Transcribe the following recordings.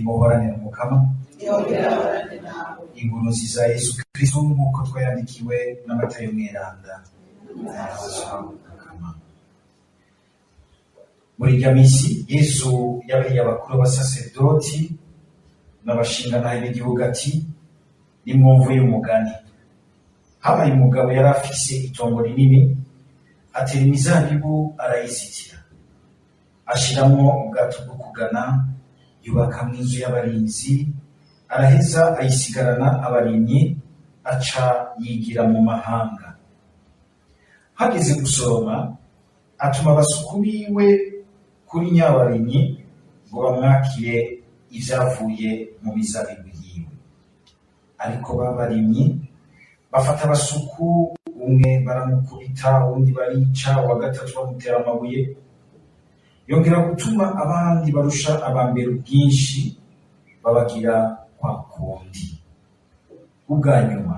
nimuhoranire umukama inkuru nziza ya Yesu Kristo nk'uko twayandikiwe n'amata y'umweranda. Muri irya minsi Yesu yabariye abakuru b'abasaserdoti n'abashingantahe b'igihugu ati, nimwumve uyu mugani. Habaye umugabo yari afise itongo rinini, atera imizabibu arayizitira, ashiramwo ubwato bwo kugana, yubakamwo inzu y'abarinzi, araheza ayisigarana abarimyi, aca yigira mu mahanga. Hageze gusoroma, atuma abasuku biwe kuri nyabarimyi ngo bamwakire ivyavuye mu mizabibu yiwe. Ariko babarimyi bafata abasuku, umwe baramukubita, uwundi barica, uwa gatatu bamutera amabuye. Yongera gutuma abandi barusha abambere ubwinshi babagira kwa kundi. Ubwa nyuma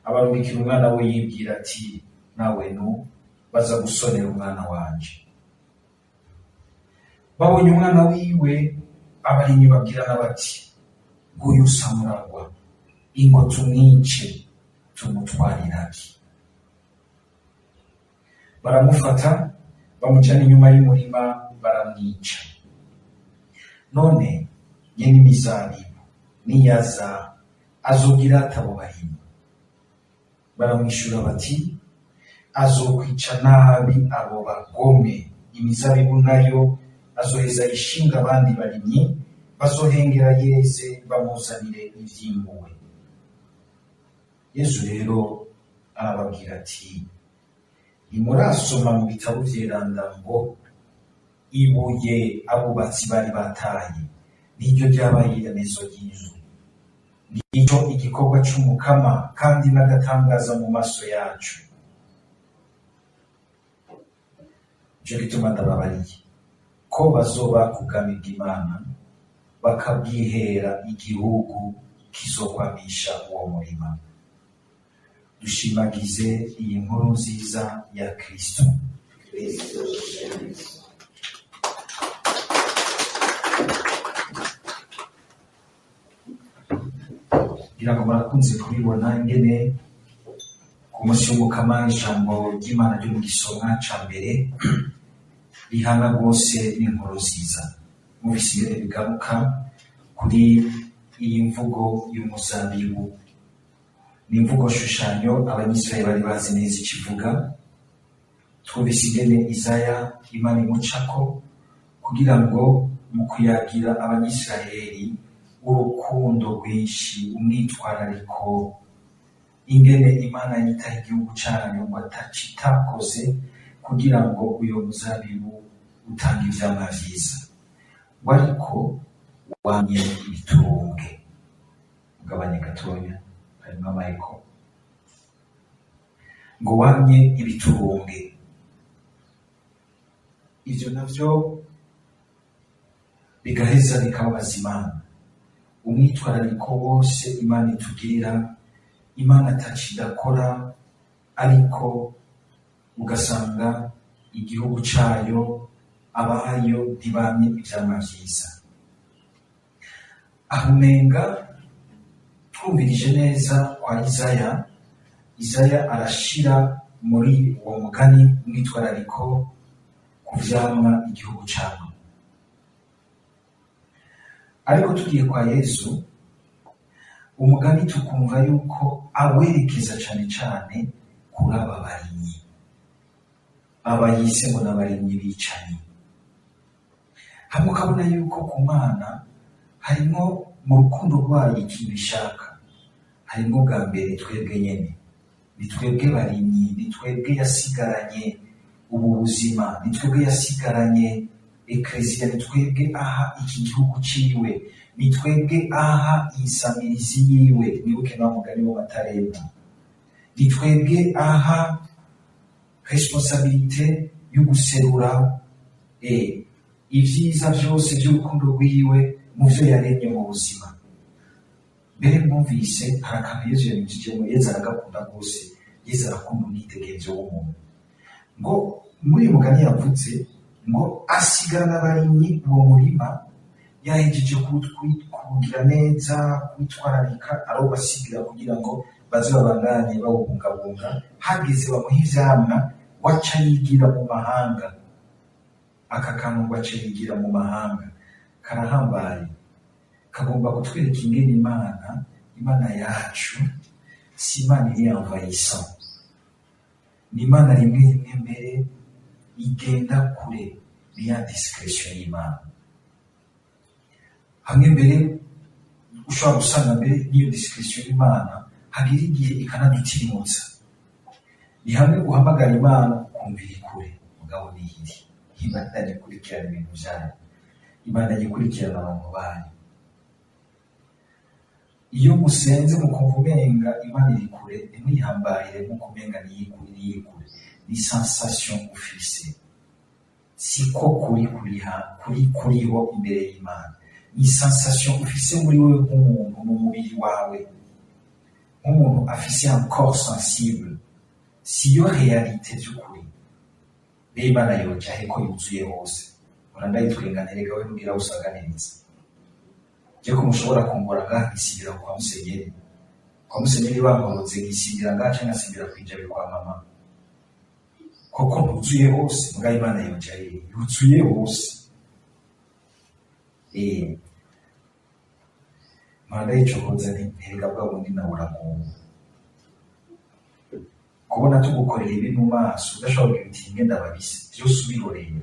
abarungikira umwana we yibwira ati, nawe nu baza gusonera umwana wanje. Babonye umwana wiwe, abarimyi babwirana bati, nguyu samuragwa, ingo tumwice tumutwariraki. Baramufata bamujana inyuma y'umurima baramwica. None nyene imizabibu niyaza azogira atabo barimyi. Baramwishura bati, azokwica nabi abo bagome, imizabibu nayo azoheza ishinga abandi barimyi, bazohengera yeze bamuzanire ivyimbuwe. Yesu rero arababwira ati, ntimurasoma mu bitabo vyeranda ngo ibuye abubatsi bari bataye niryo ryabaye iremezo ry'inzu. Nico igikorwa c'umukama kandi n'agatangaza mu maso yacu. Nico gituma ndababariye ko bazoba kugamirwa Imana, bakabwihera igihugu kizokwamisha uwo murima. Dushimagize iyi nkuru nziza ya Kristo. Kugira ngo murakunze kubibona ingene ku munsi w'umukama ijambo ry'Imana ryo mu gisomwa ca mbere rihana rwose n'inkuru nziza. Mubise ingene bigaruka kuri iyi mvugo y'umuzabibu. Ni imvugo shushanyo abanyisirayeli bari bazi neza ikivuga. Twumvise ingene Isaya Imana imucako kugira ngo mu kuyagira abanyisirayeli urukundo rwinshi, umwitwarariko, ingene Imana yitaho igihugu cayo ngo atacitakoze kugira ngo uyo muzabibu utange ivyamwa vyiza. Wariko wamye ibiturumbwe. Mugabanye gatonya, harimo amayeko. Ngo wamye ibiturumbwe. Ivyo navyo bigaheza bikababaza Imana. Umwitwarariko wose Imana itugirira, Imana atacidakora, ariko ugasanga igihugu cayo, abayo ntibamye ivyamwa vyiza. Ahumenga twumvirije neza kwa Isaya arashira muri uwo mugani umwitwarariko ku vyamwa igihugu cayo. Ariko tugiye kwa Yesu, umugani tukumva yuko awerekeza cane cane kuri aba barimyi. Abayise ngo n'abarimyi bicanyi. Hamwe ukabona yuko ku Mana harimo mu rukundo rwayo ikintu ishaka. Harimo bwa mbere twebwe nyene. Ni twebwe barimyi, ni twebwe yasigaranye ubu buzima, ni twebwe yasigaranye ekleziya, ni twebwe aha iki gihugu ciwe, ni twebwe aha isamirizi yiwe. Nibuke na mugani wo Matareba. Ni twebwe aha responsabilite yo guserura ivyiza vyose vy'urukundo rwiwe mu vyo yaremye mu buzima. Mbere mwumvise harakantu Yesu yabijijemo, Yesu aragakunda rwose, Yesu arakunda umwitegerezo w'umuntu. Ngo muri uyu mugani yavuze ngo asigarana abarimyi uwo murima yahejeje kugira neza kwitwararika arobasigira kugira ngo baze babandanye bawubungabunga, hageze bamuha ivyamwa waca yigira mu mahanga. Aka kantu ngo aca yigira mu mahanga karahambaye, kagomba kutwereka ingene imana yacu si imana iri envahissant, ni imana rimwe rimwe mbere igenda kure niya discretion y'Imana. Hamwe mbere ushobora gusanga mbere n'iyo discretion y'Imana hagira igihe ikanadutirimutsa. Ni hamwe guhamagara Imana ukumva iri kure, mugabo nihiri. Imana ikurikirana ibintu vyayo, Imana ikurikirana abantu bayo. Iyo musenze mukumva umenga Imana iri kure, ntimwihambarire muko umenga iri kure. Ni sensation ufise, siko kuriho imbere y'Imana. Ni sensation ufise muri wewe nk'umuntu mu mubiri wawe, nk'umuntu afise un corps sensible. Siyo realite by'ukuri. Imana yoja heko yuzuye hose. Urandayitwenganirega we mbwira usaganiriza. Je ko mushobora kumbura ngaha isibira kwa Musenyeri. Kwa Musenyeri bamoroze gisibira ngaha cyangwa sibira kwijabe kwa mama. Koko yuzuye hose, mbwa Imana yoja yuzuye hose. Manda icokoza ni ntega bwa bundi na buramu. Kubona tugukorera ibi mu maso udashobora kubitinge ndababise byose ubiroreye.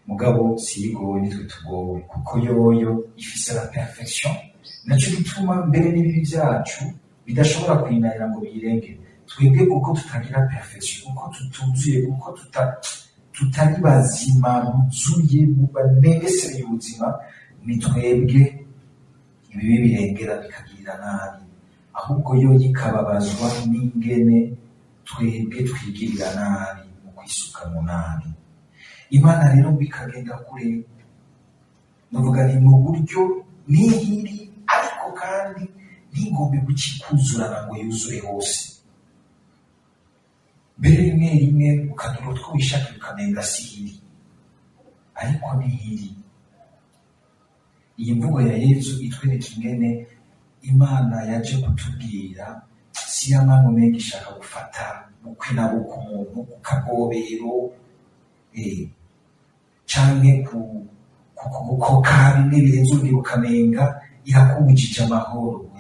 Mugabo siyigowe nitwe tugowe, kuko yoyo ifise la perfection. Naco gituma mbere n'ibibi byacu bidashobora kwinarira ngo birenge. Twebwe kuko tutagira perfection, kuko tutuzuye, kuko tutari bazima buzuye bubanegesere ubuzima, ni twebwe ibibi birengera bikagirira nabi. Ahubwo yo ikababazwa n'ingene twebwe twigirira nabi mu kwisuka mu nabi. Imana rero bikagenda kure, nuvuga ni mu buryo nihiri, ariko kandi ntigombe gukikuzurana ngo yuzure hose. Mbere rimwe rimwe ukadura utwo wishaka ukamenga sihiri, ariko nihiri. Iyi mvugo ya Yesu itwereka ingene Imana yaje kutubwira si y'amano menshi ishaka gufata bukwe na buko umuntu ku kagobero, canke kukoka bimwe birenze undi ukamenga irakubujije amahoro,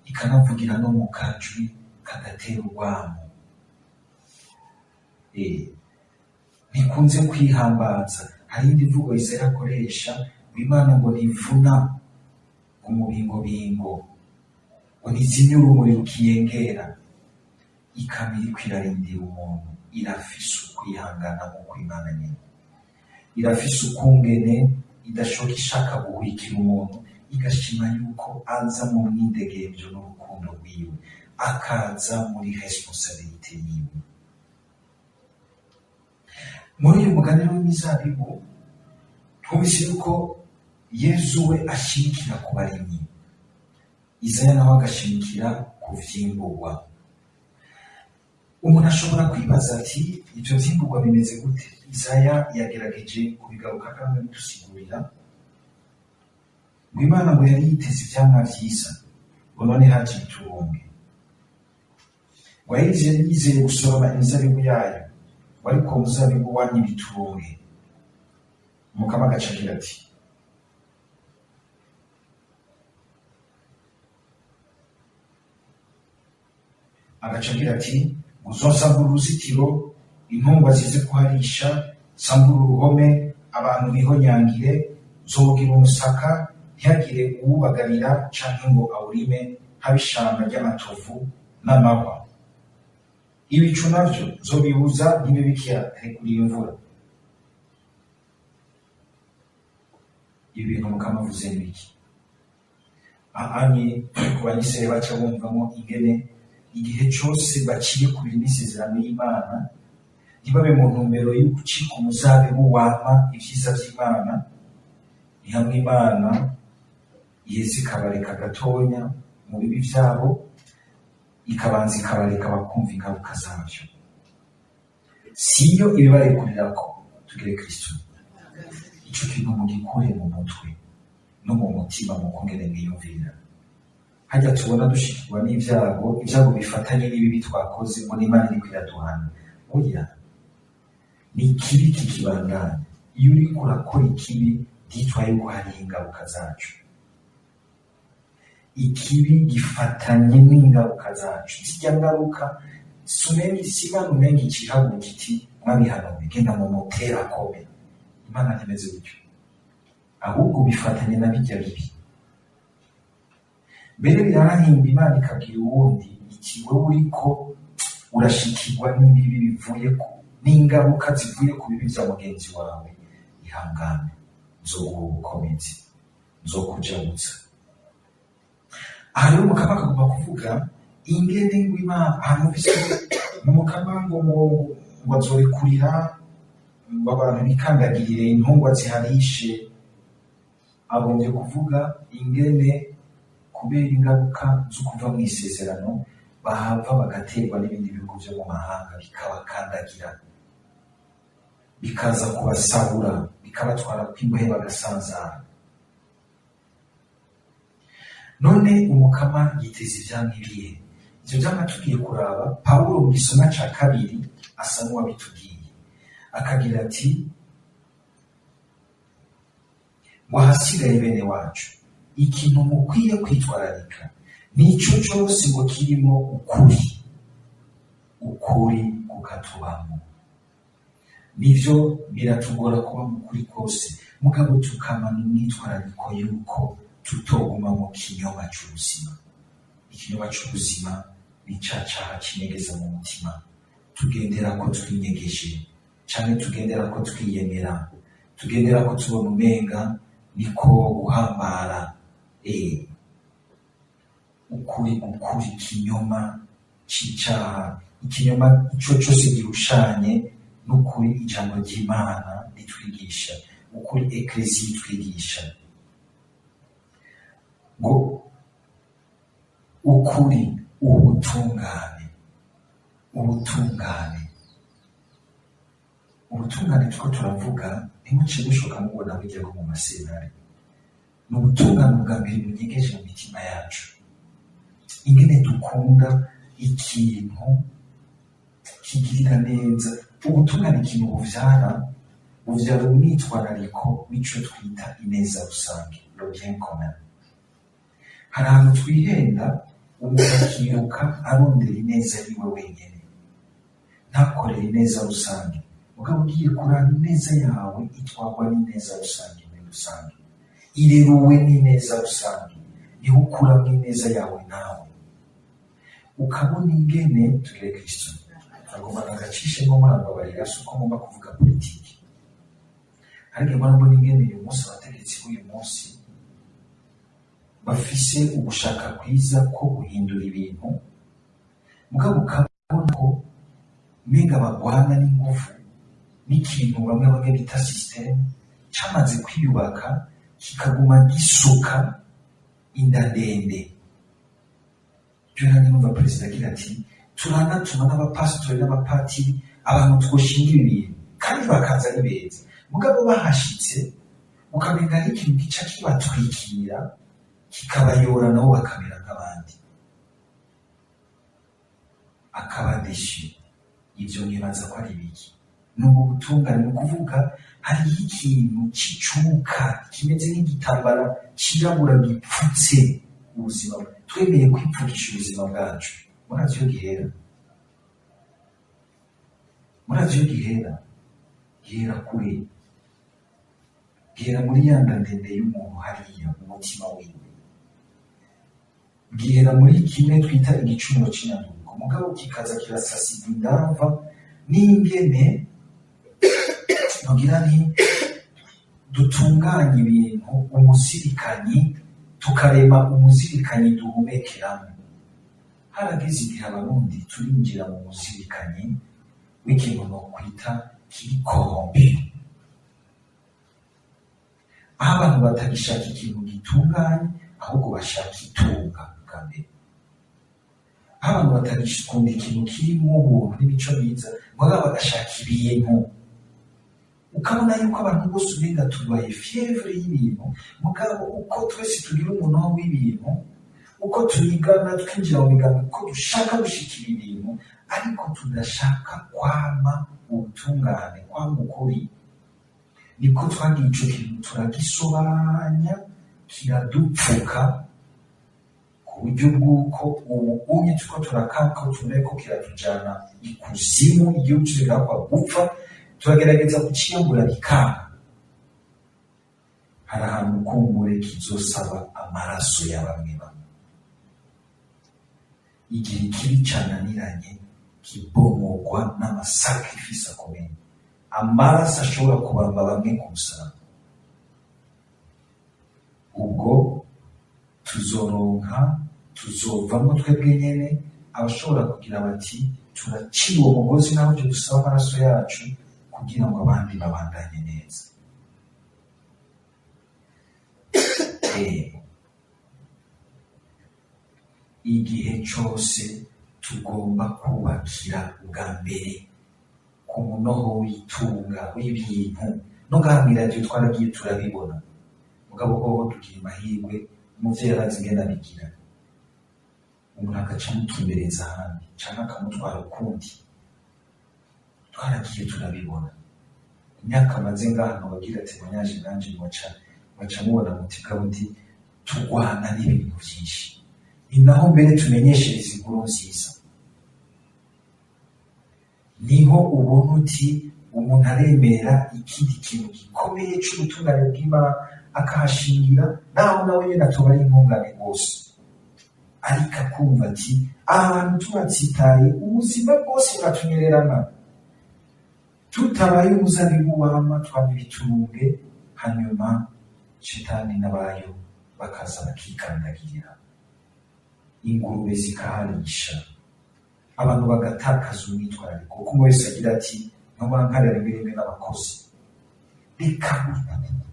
ikanavugira no mu kajwi kadatera urwamo. Ntikunze kwihambaza. Hari indi mvugo Isaya akoresha, Imana ngo nivuna umubingobingo, ngo nizimye urumuri rukiyengera. Ikamira iko irarindira umuntu, irafise ukwihangana nk'uko Imana nyene. Irafise ukungene idashoka ishaka guhurikira umuntu, igashima yuko aza mu mwidegemvyo n'urukundo rwiwe, akaza muri responsabilité yiwe. Muri uyu mugani w'imizabibu twumvise yuko Yesu we ashimikira ku barimyi, Isaya nawe agashimikira ku vyimburwa. Umuntu ashobora kwibaza ati ivyo vyimburwa bimeze gute? Isaya yagerageje kubigaruka kandi bidusigurira ngo Imana ngo yari yiteze ivyamwa vyiza, ngo none haje ibituronge. Ngo yizeye gusoroma imizabibu yayo, ariko umuzabibu wanye ibituronge. Mukama agaca agira ati uzosambura uruzitiro, intungwa zize kuharisha, sambura uruhome, abantu bihonyangire, uzogira umusaka, ntihagire uwubagarira canke ngo awurime, habe ishamba ry'amatovu n'amahwa. Ibicu navyo nzobibuza ntibibikira kugira imvura. Ibintu Mukama avuze n'iki? Ahanye ku banyisere baca bumvamo ingene igihe cyose baciye ku imisezerano y'Imana ntibabe mu ntumbero yo gucika umuzabibu wama ivyiza vy'Imana. Ni hamwe Imana Yesu ikabareka gatonya mu bibi vyabo, ikabanza ikabareka bakumva ingaruka zavyo. Siyo ibibarekurirako tugire Kristo. ico kintu mugikure mu mutwe no mu mutima mu kongere mwiyumvira. Harya tubona dushikirwa ibyago bifatanye n'ibibi twakoze ngo n'Imana iriko iraduhana. Oya, ni ikibi kikibandanya. Iyo uriko urakora ikibi vyitwa yuko hari ingaruka zacu. Ikibi gifatanye n'ingaruka zacu. Zirya ngaruka Imana umenga icihaguruka kiti mwabihanuye genda mu mutera kome. Imana ntimeze gutyo, ahubwo bifatanye na birya bibi. Mbere birahimba Imana ikabwira uwundi iti wewe uriko urashikirwa n'ibibi bivuye n'ingaruka zivuye ku bibi vya mugenzi wawe, ihangane, nzoguha ubukomezi, nzokujabutsa. Aha rero Mukama akagomba kuvuga ingene ngo Imana ahantu mu Mukama ngo azorekurira ngo abantu bikandagirire intungwa ziharishe. Agombye kuvuga ingene kubera ingaruka zo kuva mu isezerano bahava bagaterwa n'ibindi bihugu vyo mu mahanga bikabakandagira, bikaza kubasahura, bikabatwara kw'imbohe bagasanzara. None Umukama yiteze ivyamwa ibihe? Ivyo vyamwa tugiye kuraba, Pawulo mu gisoma ca kabiri asa n'uwabitubwiye, akagira ati ngo ahasigaye bene wacu, ikintu mukwiye kwitwararika nico cose ngo kirimo ukuri kukatubamo. Nivyo biratugora kuba mukuri kose, mugabo tukamana imyitwarariko yuko tutoguma mu kinyoma c'ubuzima. Ikinyoma c'ubuzima ni ca caha kinegeza mu mutima, tugendera ko twinyegeje canke tugendera ko twiyemera, tugendera ko tubona umenga niko guhambara. Ukuri ikinyoma c'icaha, ikinyoma ico cose girushanye n'ukuri ijambo ry'Imana ritwigisha, ukuri eklezia itwigisha. Ngo ukuri, ubutungane turiko turavuga ntimuce mushoka mubona burya bwo mu masenare. Ni ubutungane bwa mbere bunyegeje mu mitima yacu, ingene dukunda ikintu kigirira neza. Ubutungane ikintu buvyara umwitwarariko w'ico twita ineza rusange, le bien commun. Hari ahantu twihenda, umuntu akiruka arondera ineza yiwe wenyene, ntakorera ineza rusange. Mugabo ugiye kuraba ineza yawe itwarwa n'ineza rusange. Muri rusange ireruwe n'ineza rusange, niho ukuramwo ineza yawe nawe, ukabona ingene tugire Kristo. Agomba nagacishemo murambabarira, si uko ngomba kuvuga politiki, ariko mbona ingene uyu munsi abategetsi b'uyu munsi bafise ugushaka kwiza ko guhindura ibintu, mugabo ukabona ko umenga bagwana n'ingufu n'ikintu bamwe bita systeme cyamaze kwiyubaka, kikaguma gisuka inda ndende. Byo nanjye numva perezida agira ati turanatuma n'abapasitori n'abapatiri abantu twoshinga ibintu, kandi bakaza ari beza, mugabo bahashitse ukamenga n'ikintu gica kibatwikira kikabayora, nabo bakamera nk'abandi, akabadeshi. Ivyo nibaza ko ari biki? N'ubwo butungane, ni ukuvuga hariho ikintu cicuka kimeze nk'igitambara cirabura gipfutse ubuzima. Twemeye kwipfukisha ubuzima bwacu. Murazi iyo gihera gihera kure, gihera muri ya nda ndende y'umuntu hariya mu mutima wiwe, gihera muri kimwe twita igicumuro c'inyanduko, mugabo kikaza kirasasiga indava n'ingene tugira nti dutunganya ibintu, umuzirikanyi, tukarema umuzirikanyi duhumekeramo. Harageze igihe abarundi turinjira mu muzirikanyi w'ikintu nokwita kiri korompe, aho abantu batagishaka ikintu gitunganye, ahubwo bashaka itunga bwa mbere. Aho abantu batagikunda ikintu kirimo ubuntu n'imico myiza, mugabo bagashaka ibintu. ukabona yuko abantu bose umenga turwaye fievre y'ibintu, mugabo uko twese tugira umunoho w'ibintu, uko tuyigana twinjira mu migambi, uko dushaka gushikira ibintu, ariko tudashaka kwama ubutungane, kwama ukuri, niko twagiye ico kintu turagisobanya kiradupfuka, ku buryo bw'uko ubu unye tuko turakanka tubone ko kiratujana ikuzimu, igihugu kigakwa gupfa, turagerageza kuciyambura bikanga. Hari ahantu kumbure kizosaba amaraso ya bamwe bamwe. Igihe kibi cananiranye kibomogwa n'amasakrifisi akomeye, amaraso ashobora kubamba bamwe ku musaraba. Ubwo tuzovamwo twebwe nyene abashobora kugira bati turaciye uwo mugozi naho uje gusaba amaraso yacu kugira ngo abandi babandanye neza. Igihe cose tugomba kubakira ubwa mbere ku munoho w'itunga w'ibintu, no ngahamira ryo twaragiye turabibona, mugabo hoho tugira amahirwe umuvyeyi arazi ingene abigira, umuntu agaca amutumbereza ahandi canke akamutwara ukundi. Twaragiye turabibona imyaka maze ngaha bagira ati manyaje nanje baca mubona muti kabundi turwana n'ibintu vyinshi, ni naho mbere tumenyeshereza inkuru nziza. Niho ubona uti umuntu aremera ikindi kintu gikomeye c'ubutungane bw'Imana akahashingira, naho nawe nyene atoba ari intungane rwose, ariko akumva ati ahantu turatsitaye ubuzima bwose buratunyererana, tutabaye umuzabibu wama twama ibitumbwe, hanyuma shetani n'abayo bakaza bakikandagirira, ingurube zikaharisha, abantu bagatakaza umwitwarariko, kuko umwe wese agira ati ntobankarira rimwe n'abakozi, reka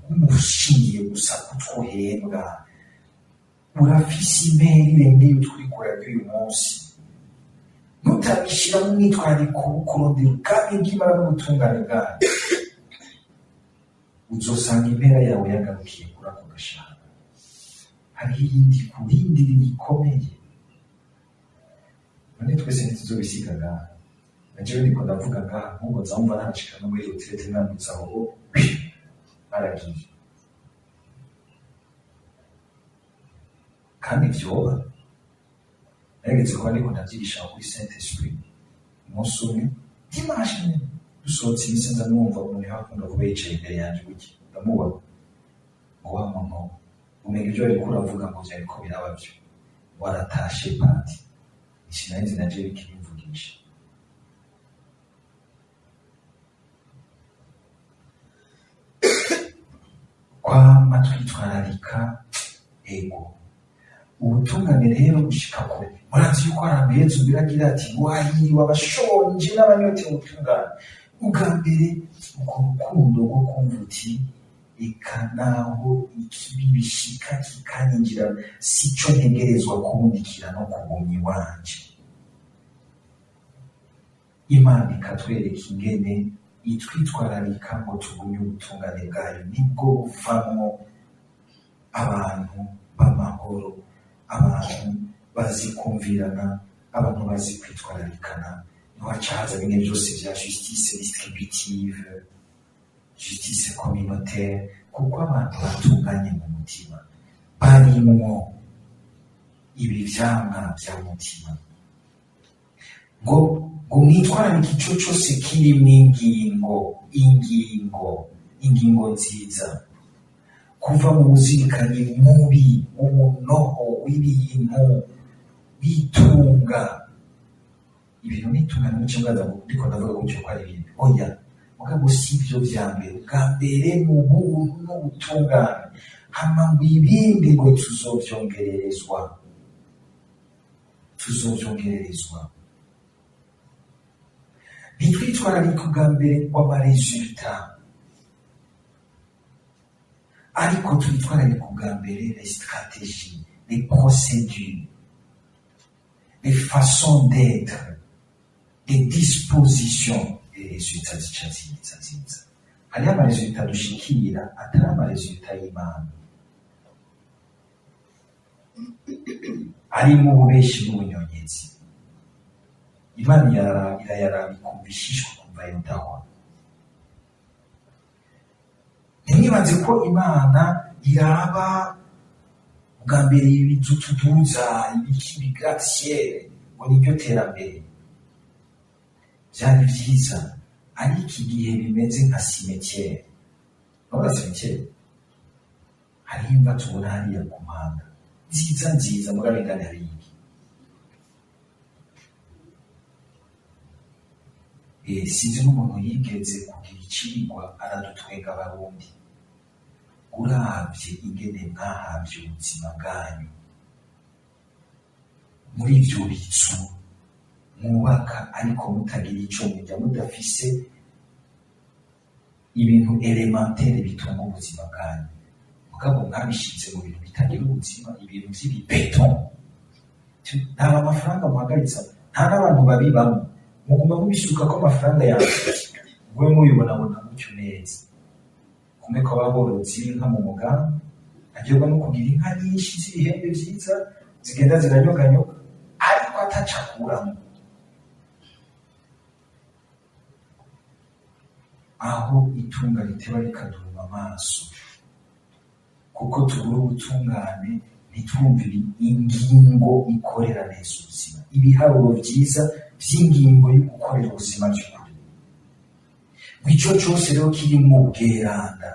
umushingiye gusa kutwohembwa, urafise imeri irengeye utwikora ry'uyu munsi, nutabishira mu mwitwarariko kurondera ubwami bw'Imana n'ubutungane bwayo, uzosanga impera yawe yagarukiye kuri ako gashaka. Hariho iyindi kurindira gikomeye, none twese ntituzobisiga ngaha. Najewe ndiko ndavuga ngaha nk'ubu nzamva ntashika no muri retraite nambutse aho baragiye, kandi vyoba narigeze kuba ndiko ndavyigisha kuri Saint Esprit umunsi umwe, dimanche dusohotse iminsi nza numva umuntu hakunda kuba yicaye imbere yanje gutya, ndamubona ngo wa muntu umenya ivyo ariko uravuga ngo vyariko biraba vyo, waratashe pati, sinari naje bikimvugisha. Kwama twitwararika ego ubutungane rero gushika kure. Murazi yuko hari amezo biragira ati wahiriwe abashonje n'abanyotewe ubutungane. Ubwa mbere uko rukundo rwo kumva uti eka naho ikibi bishika kikanyinjira, sico ntegerezwa kubundikira no kugumya iwanje. Imana ikatwereka ingene itwitwararika ngo tugumye ubutungane bwayo, nibwo buvamwo abantu b'amahoro, abantu bazi kumvirana, abantu bazi kwitwararikana. Niho hacaza bimwe byose vya justice distributive, justice communautaire, kuko abantu batunganye mu mutima barimwo ibi vyamwa vya mutima, ngo mwitwararike ico cose kirimwo ingingo nziza, kuva mu buzirikanye mubi, umunoho w'ibintu bitunga. Ibintu nitunga n'umuco mwaza ndiko ndavuga gutyo ko ari ibintu oya, mugabo si ivyo vya mbere. Ubwa mbere mu buntu n'ubutungane, hama ngo ibindi ngo tuzovyongererezwa. Ntitwitwararika ubwa mbere w'amaresulta, ariko twitwararika ubwa mbere les stratégies, les procédures, les façons d'être, les dispositions, et résultats zica nziza. hariho amaresulta dushikira atari amaresulta y'Imana, arimo ububeshi n'ubunyonyezi. Imana irayaraba ikumva ishishwa kumva yudahwa. Ntimwibaze ko Imana iraba bwa mbere ibidutuduza ibiki gratte-ciel ngo nibyo terambere. Byari byiza ariko igihe bimeze nka cimetière. Urabona cimetière? Hariho imva tubona hariya ku muhanda nziza nziza mugabo ingana hariya. Sinzi n'umuntu yigeze kugira icigwa aradutwenga Abarundi. Uravye ingene mwahavye ubuzima bwanyu muri ivyo bicu mwubaka ariko mutagira ico mujya mudafise ibintu elementaire bitunga ubuzima bwanyu, mugabo mwabishize mu bintu bitagira ubuzima, ibintu vy'ibibeton. Nta amafaranga muhagaritsa, nta n'abantu babibamo, muguma mubisuka ko amafaranga yawe mwe mubibonabona gutyo neza. Kumwe ko aborozi b'inka mu mugambi agirwa no kugira inka nyinshi z'ibihembe vyiza zigenda ziranyoganyoga ariko ataca akuramo. Aho itunga riteba rikaduruma amaso kuko tubura ubutungane, ntitwumvire ingingo ikorera neza ubuzima, ibiharuro vyiza vy'ingingo yo gukorera ubuzima by'ukuri. Ico cose rero kiri mu bweranda,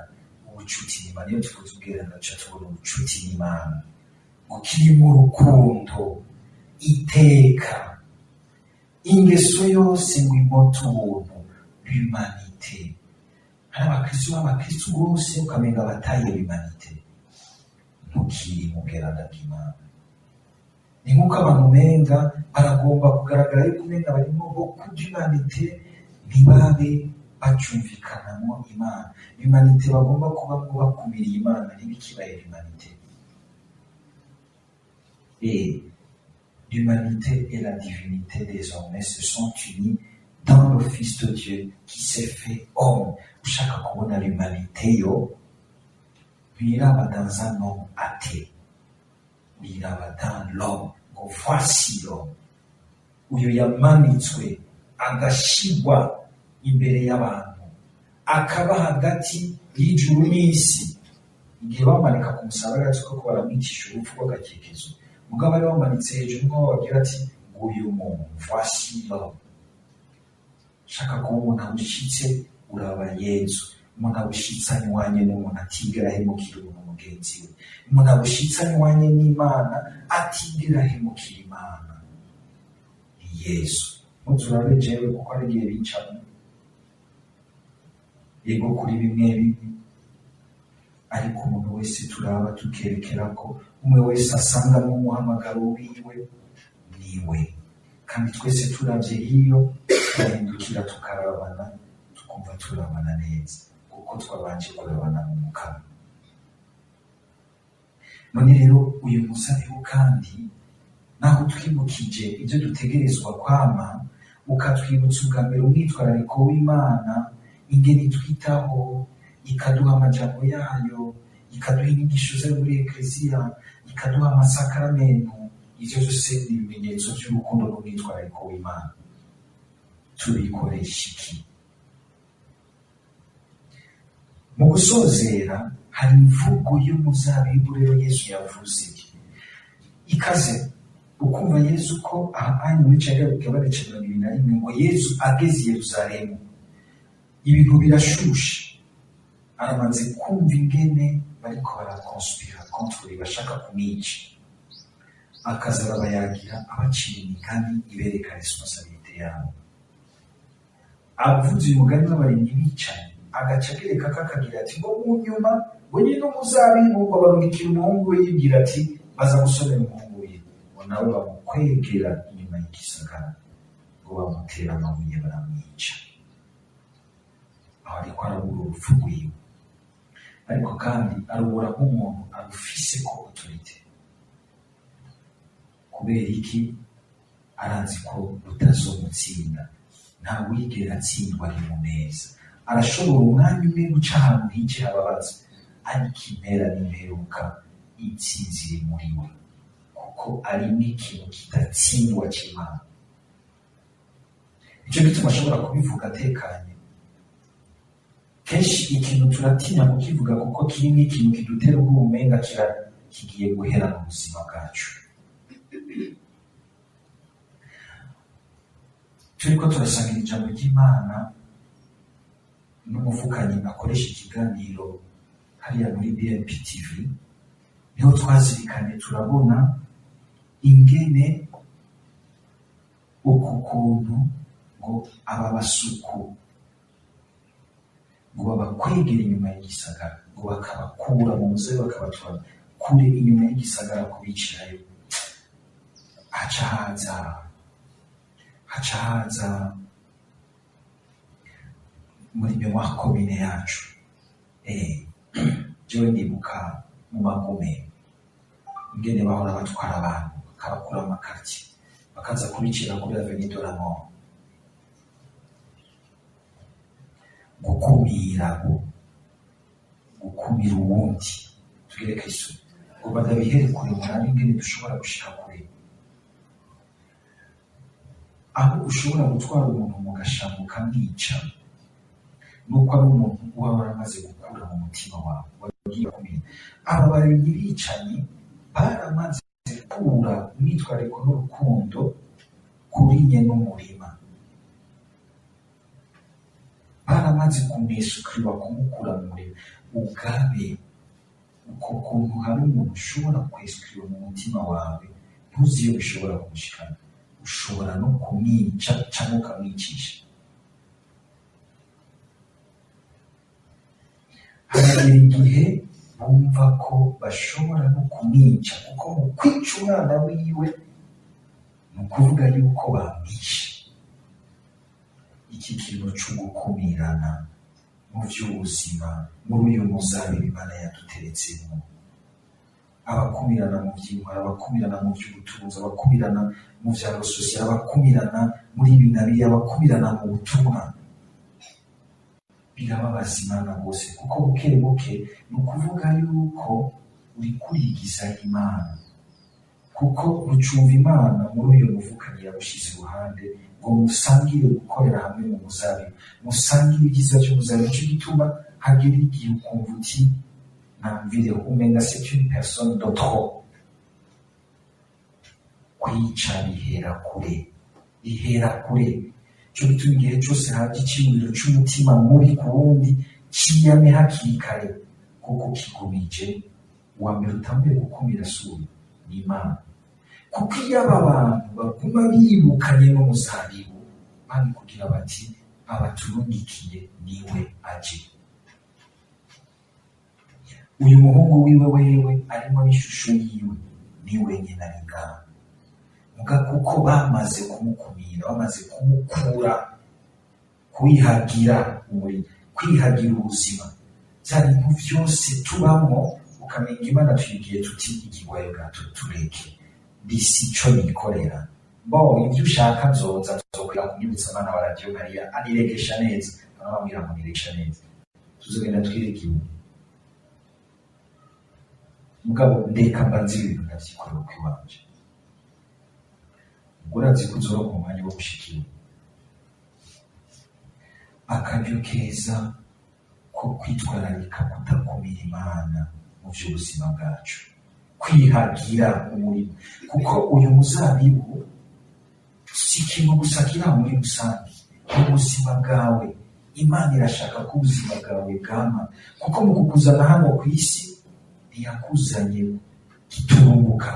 ubucuti n'Imana. Iyo tuvuze ubweranda duca tubona ubucuti n'Imana, ngo kiri mu rukundo, iteka, ingeso yose ngo imota ubuntu, l'humanité. Hari abakristu bose ukamenga bataye l'humanité. Ntukiri mu bweranda bw'Imana. Ni nk'uko abantu umenga baragomba kugaragara yuko umenga barimo beaucoup d'humanité, ntibabe bacyumvikanamo Imana. Humanité bagomba kuba ngo bakumiriye Imana ntibikibaye humanité. Et l'humanité et la divinité désormais se sont unis dans le Fils de Dieu qui s'est fait homme. Ushaka kubona l'humanité yo wiraba dans un homme athée, wiraba dans l'homme ngo voici l'homme, uyu yamanitswe agashigwa imbere y'abantu, akaba hagati y'ijuru n'isi. Igihe bamanika ku musaraba yatse ko baramwicisha urupfu rw'agakekezo, mugabo bari bamanitse hejuru nk'aho bagira ati nguyu muntu voici l'homme. Shaka kuba umuntu abushitse uraba Yesu, umuntu abushitse anywane n'umuntu atigera ahemukira umuntu mugenzi we, umuntu abushitse anywane n'Imana atigera ahemukira Imana. Ni Yesu. Muzurabe jewe kuko ari igihe bicamo yego kuri bimwe bimwe, ariko umuntu wese turaba tukerekera ko umwe wese asanga mu muhamagaro wiwe niwe, kandi twese turavye hiyo turahindukira tukarabana, tukumva turabana neza kuko twabanje kurabana mu mukama. None rero uyu musabiho kandi naho twibukije ibyo dutegerezwa kwama, ukatwibutsa ubwa mbere umwitwarariko w'Imana, ingene twitaho, ikaduha amajambo yayo, ikaduha inyigisho zo muri ekleziya, ikaduha amasakaramentu. Ivyo vyose ni ibimenyetso by'urukundo n'umwitwarariko w'Imana. Tubikoresha iki? Mu gusozera hari imvugo y'umuzabibu rero Yesu yavuze ikaze, ukumva Yesu ko aha muri Cagabigabane 21 ngo Yesu ageze i Yerusalemu, ibintu birashushe, aramaze kumva ingene bariko barakonspira contre bashaka kumwica, akaza arabayagira abacira imigani ibereka responsabilité yabo. Avuze uyu mugani w'abarimyi bicaye, agaca agereka kakagira ati ngo mu nyuma ngo nyine umuzabibu ngo barungikira umuhungu we yibwira ati baza gusomera umuhungu we, ngo nawe bamukwegera inyuma y'igisagara ngo bamutera amabuye baramwica. Aho ariko arabura urupfu rwiwe, ariko kandi arubura nk'umuntu arufise ko autorité. Kubera iki? Arazi ko rutazomutsinda, nta wigera atsindwa ari mu neza, arashobora umwanya umwe guca ahantu hiki hababaza, ariko impera n'imperuka intsinzi iri muri we, kuko ari n'ikintu kidatsindwa cy'Imana. Icyo gituma ashobora kubivuga atekanye. Kenshi ikintu turatinya kukivuga kuko kiri n'ikintu kidutera ubumenga kigiye guhera mu buzima bwacu. Turiko turasangira ijambo ry'Imana n'umuvukanyi akoresha ikiganiro hariya muri BNP TV, niho twazirikanye turabona ingene uku kuntu ngo aba basuku ngo babakwegera inyuma y'igisagara, ngo bakabakura mu muze bakabatwara kure inyuma y'igisagara kubicirayo. Haca haza muri memoire commune yacu, jewe ndibuka mu Magume ingene bahora batwara abantu bakabakura mu makartier bakaza kubicira kuri Avenue de la Mort. Gukumira uwundi tugereke isuri ngo badabihere kure, murabe ingene dushobora gushika kure, aho ushobora gutwara umuntu mu gashambo ukamwica, nuko ari umuntu uba waramaze gukura mu mutima wawe wagiye kumenya. Aba barimyi bicanyi baramaze gukura umwitwariko n'urukundo kuri nye n'umurima, baramaze kumesukirwa kumukura mu murima. Ugabe uko kuntu hari umuntu ushobora kwesukirwa mu mutima wawe, ntuzi iyo bishobora kumushikana, ushobora no kumwica cyangwa ukamwicisha. Hari igihe bumva ko bashobora no kumwica, kuko mu kwica umwana wiwe ni ukuvuga yuko bamwishe. Iki kintu cyo gukumirana mu by'ubuzima muri uyu muzabibu Imana yaduteretsemo, abakumirana mu by'intwara, abakumirana mu by'ubutunzi, abakumirana mu bya sosiyete, abakumirana muri ibi na biriya, abakumirana mu butumwa, birababaza Imana bose, kuko buke buke ni ukuvuga yuko uri kurigiza Imana, kuko ucumva Imana muri uyu muvukanyi yagushyize iruhande ngo musangire gukorera hamwe mu muzabibu, musangire ibyiza cy'umuzabibu. Nicyo gituma hagera igihe ukumva uti namvire umenga c'est une personne de trop. Kwica bihera kure. Cyo gituma igihe cyose haje icyiyumviro cy'umutima mubi ku wundi kiyame hakiri kare, kuko kigumije uwa mbere utambuye gukumira suri ni Imana. Kuko iyo aba bantu baguma bibukanye n'umuzabibu, bari kugira bati abaturungikiye niwe aje. Uyu muhungu wiwe wewe arimo n'ishusho yiwe niwe nyina n'ingano, muga kuko bamaze kumukumira, bamaze kumukura, kwihagira ubuzima, bya bintu byose tubamo, ukamenya Imana tuyigiye tuti igigwayo gato tureke bisi cyo nikorera ibyo ushaka nzoza tuzokwira kunyibutsa Imana wa Radio Maria aniregesha neza, abamwira ngo niregesha neza, tuzogenda twirekiwe. Mugabo ndeka mbanzi ibintu ndavyikorera kwiwanje, urazi kuzora ku mwanya wo gushikira akaryo keza ko kwitwararika kudakumira Imana mu by'ubuzima bwacu, kwihagira umurimo. Kuko uyu muzabibu si ikintu gusa kiri muri rusange, ubuzima bwawe Imana irashaka ko ubuzima bwawe bwama, kuko mu kukuzana hano ku isi ntiyakuzanye giturumbuka,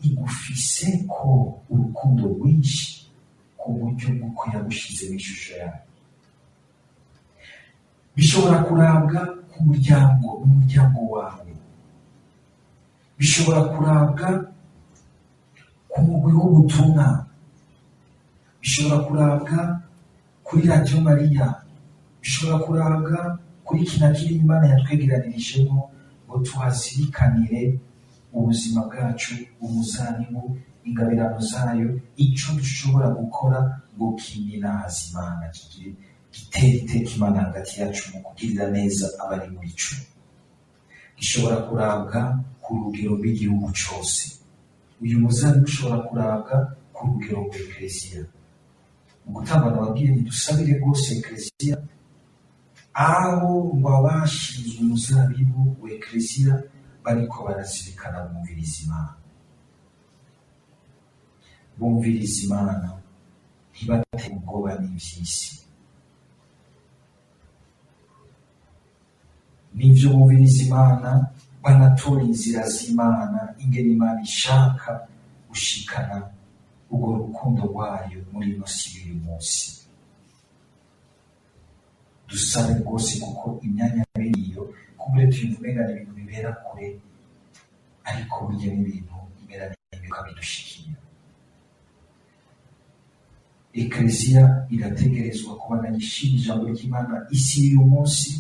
igufise ko urukundo rwinshi ku buryo bw'uko yagushize mu ishusho yawe. Bishobora kurabwa ku umuryango wawe, bishobora kurabwa ku mugwi w'ubutumwa, bishobora kurabwa kuri Radio Maria, bishobora kurabwa kuri kinakiri Imana yatwegeranirijemo ngo tuhazirikanire ubuzima bwacu, umuzabibu, ingabirano zayo, icyo dushobora gukora ngo kininahaza Imana, kigire gitera iteka Imana hagati yacu mu kugirira neza abari muri cyo. Gishobora kurabwa ku rugero rw'igihugu cyose. Uyu muzabibu ushobora kurabwa ku rugero rw'Ekleziya. Mu gutangana ababyeyi ntidusabire rwose Ekleziya aho ngo abashinzwe umuzabibu w'Ekleziya bariko barazirikana bumviriza Imana. Bumviriza Imana, ntibatere ubwoba n'ivy'isi. Nivyo bumviriza Imana, banatora inzira z'Imana, ingene Imana ishaka gushikana urwo rukundo rwayo muri ino si y'uyu munsi. Dusabe rwose kuko imyanya biriyo kumbe tuyumva umenga ni ibintu bibera kure, ariko burya n'ibintu bibera n'imyuka bidushikira. Ekleziya irategerezwa kubandanya ishira ijambo ry'Imana isi y'uyu munsi,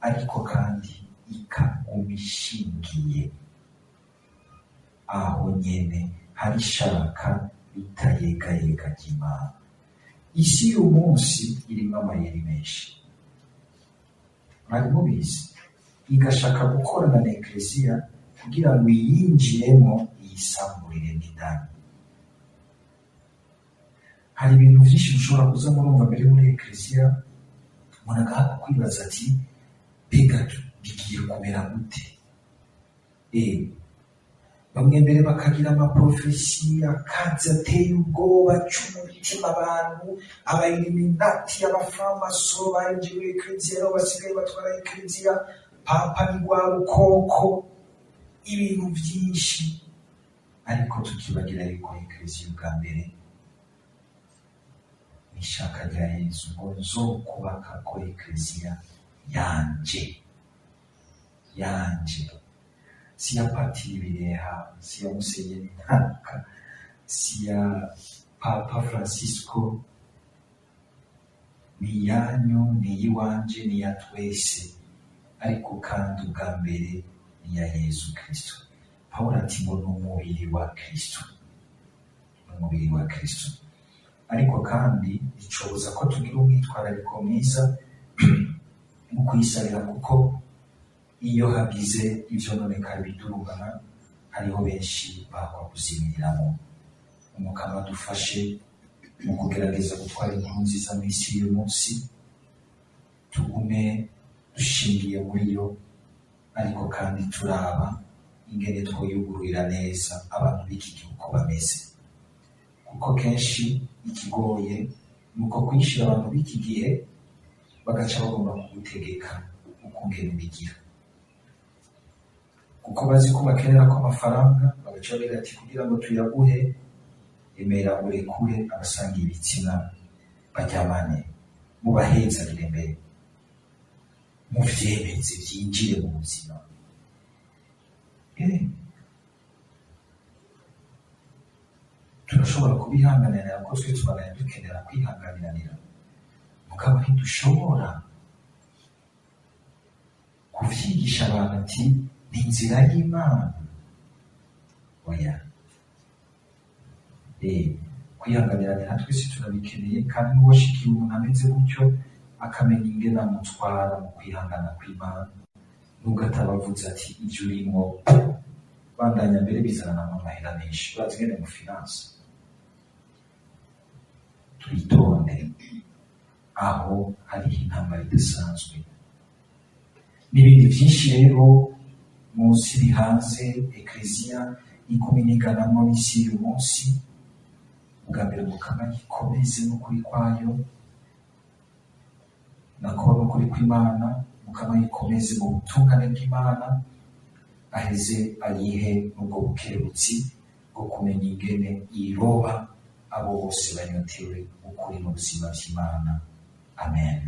ariko kandi ikaguma ishingiye aho nyene hari ishaka ritayegayega ry'Imana. Isi y'uyu munsi irimwo amayeri menshi, mwari mubizi, igashaka gukorana na Ekleziya kugira ngo iyinjiremo iyisamburire n'indani. Hari ibintu vyinshi bishobora kuza murumva mbere muri Ekleziya, umuntu agaha kwibaza ati mbega bigiye kumera gute? Bamwe mbere bakagira amaprofesi akazi ateye ubwoba, aca umutima abantu, abailiminati, abaframaso barinjiye Ekleziya nabo basigaye batwara Ekleziya, papa ni rwa rukoko, ibintu vyinshi. Ariko tukibagira yuko Ekleziya ubwa mbere ishaka rya Yesu ngo nzokubaka ko Ekleziya yanje, si ya Patiri Bireha, si ya Musenyeri Ntaka, si ya Papa Francisco, ni yanyu, ni iwanje, ni ya twese, ariko kandi ubwa mbere ni ya Yesu Kristo. Pawulo ati ngo n'umubiri wa Kristo, n'umubiri wa Kristo. Ariko kandi bicoboza ko tugira umwitwarariko mwiza mu kuyisabira, kuko iyo hagize ivyo nonekara bidurugana, hariho benshi bakwa kuzimiriramo. Umukama dufashe mu kugerageza gutwara inkuru nziza mu isi y'uyu munsi, tugume dushingiye muri yo, ariko kandi turaba ingene twoyugururira neza abantu b'iki gihugu uko bameze. Kuko kenshi ikigoye ni uko kwishira abantu b'iki gihe bagaca bagomba kugutegeka ukungene ubigira, kuko bazi ko bakenera ko amafaranga, bagaca bagira ati kugira ngo tuyaguhe emera urekure abasangiye ibitsina baryamane, mubahezagire mbere, muvyemeze vyinjire mu buzima. Turashobora kubihanganira kuko twe tubanaye dukenera kwihanganiranira, mugabo ntidushobora kuvyigisha abantu ati ni inzira y'Imana. Oya, kwihanganiranira twese turabikeneye, kandi n'uwashikiye umuntu ameze gutyo akamenya ingene amutwara mu kwihangana kw'Imana, nubwo atabavuze ati ivyo urimo bandanya mbere bizanamo amahera menshi, urazi ingene mu finance. Twitonde aho hariho intambara idasanzwe n'ibindi vyinshi rero munsi bihanze Ekleziya iguma iniganamwo n'isi y'uyu munsi. Ubwa mbere Mukama yikomeze n'ukuri kwayo, nakuba n'ukuri kw'Imana, Mukama yikomeze mu butungane bw'Imana, aheze ayihe n'ubwo bukerutsi bwo kumenya ingene iroba abo bose banyotewe ukuri n'ubuzima vy'Imana. Amen.